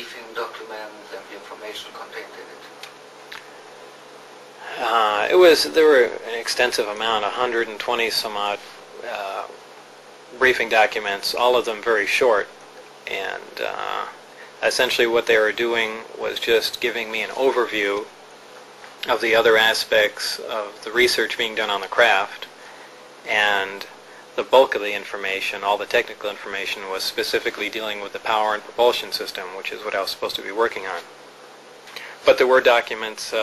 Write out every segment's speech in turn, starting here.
briefing documents and the information contained in it? There were an extensive amount, 120 some odd briefing documents, all of them very short, and essentially what they were doing was just giving me an overview of the other aspects of the research being done on the craft, and the bulk of the information, all the technical information, was specifically dealing with the power and propulsion system, which is what I was supposed to be working on. But there were documents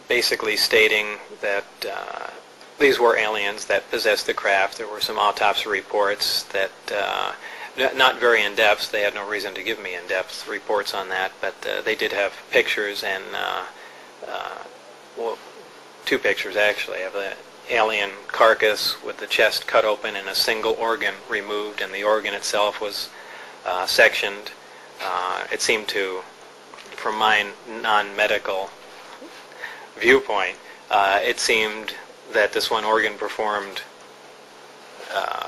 basically stating that these were aliens that possessed the craft. There were some autopsy reports that, not very in-depth, they had no reason to give me in-depth reports on that, but they did have pictures, and well, two pictures actually, of the alien carcass with the chest cut open and a single organ removed, and the organ itself was sectioned. It seemed to, from my non-medical viewpoint, it seemed that this one organ performed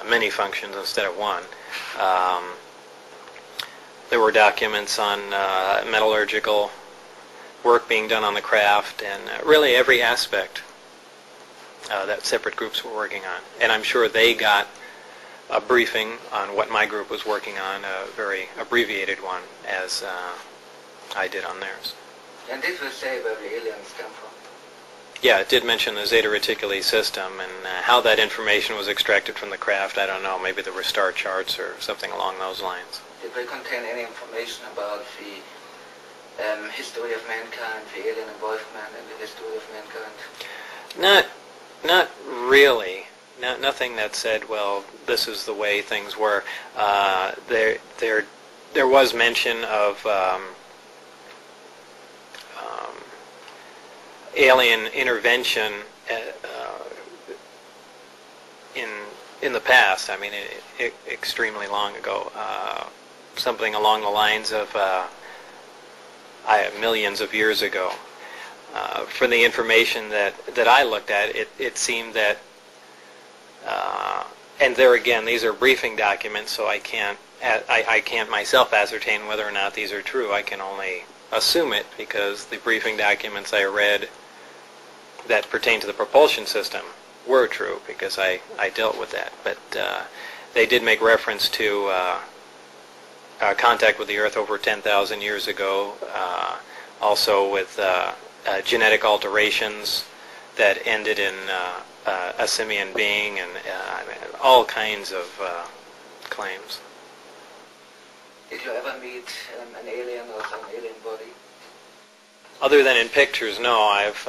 many functions instead of one. There were documents on metallurgical work being done on the craft, and really every aspect that separate groups were working on. And I'm sure they got a briefing on what my group was working on, a very abbreviated one, as I did on theirs. And did you say where the aliens come from? Yeah, it did mention the Zeta Reticuli system, and how that information was extracted from the craft, I don't know. Maybe there were star charts or something along those lines. Did they contain any information about the history of mankind, the alien involvement in the history of mankind? Not really. Nothing that said, well, this is the way things were. There was mention of alien intervention in the past. I mean, extremely long ago. Something along the lines of millions of years ago. From the information that I looked at, it seemed that, and there again, these are briefing documents, so I can't myself ascertain whether or not these are true. I can only assume it because the briefing documents I read that pertain to the propulsion system were true, because I dealt with that. But they did make reference to contact with the Earth over 10,000 years ago, also with genetic alterations that ended in a simian being, and all kinds of claims. Did you ever meet an alien or some alien body? Other than in pictures, no. I've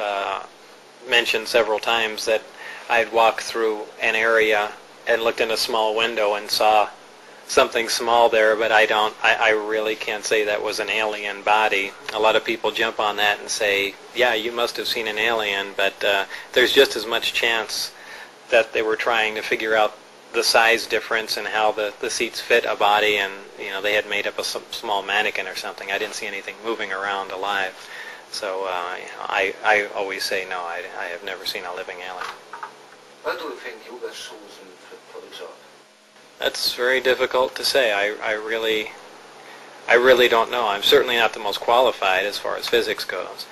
mentioned several times that I'd walked through an area and looked in a small window and saw something small there, but I really can't say that was an alien body. A lot of people jump on that and say, yeah, you must have seen an alien, but there's just as much chance that they were trying to figure out the size difference and how the seats fit a body, and they had made up a small mannequin or something. I didn't see anything moving around alive. So I always say no, I have never seen a living alien. Why do you think you were chosen for the job? That's very difficult to say. I really don't know. I'm certainly not the most qualified as far as physics goes.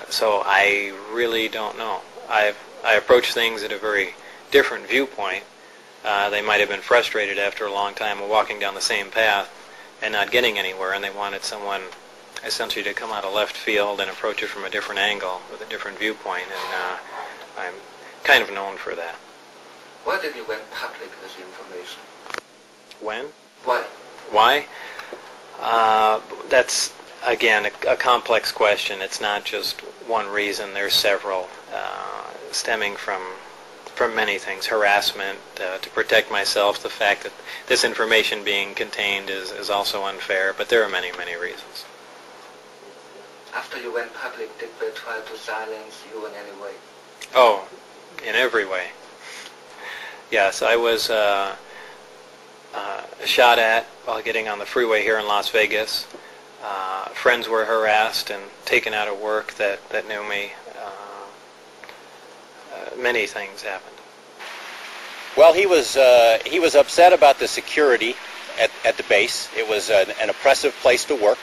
So I really don't know. I approach things at a very different viewpoint. They might have been frustrated after a long time of walking down the same path and not getting anywhere, and they wanted someone essentially to come out of left field and approach it from a different angle with a different viewpoint, and I'm kind of known for that. Why did you went public with the information? When? Why? Why? That's, again, a complex question. It's not just one reason. There's several, stemming from many things. Harassment, to protect myself, the fact that this information being contained is also unfair, but there are many, many reasons. After you went public, did they try to silence you in any way? Oh, in every way. Yes, I was shot at while getting on the freeway here in Las Vegas. Friends were harassed and taken out of work that knew me. Many things happened. Well, he was upset about the security at the base. It was an oppressive place to work.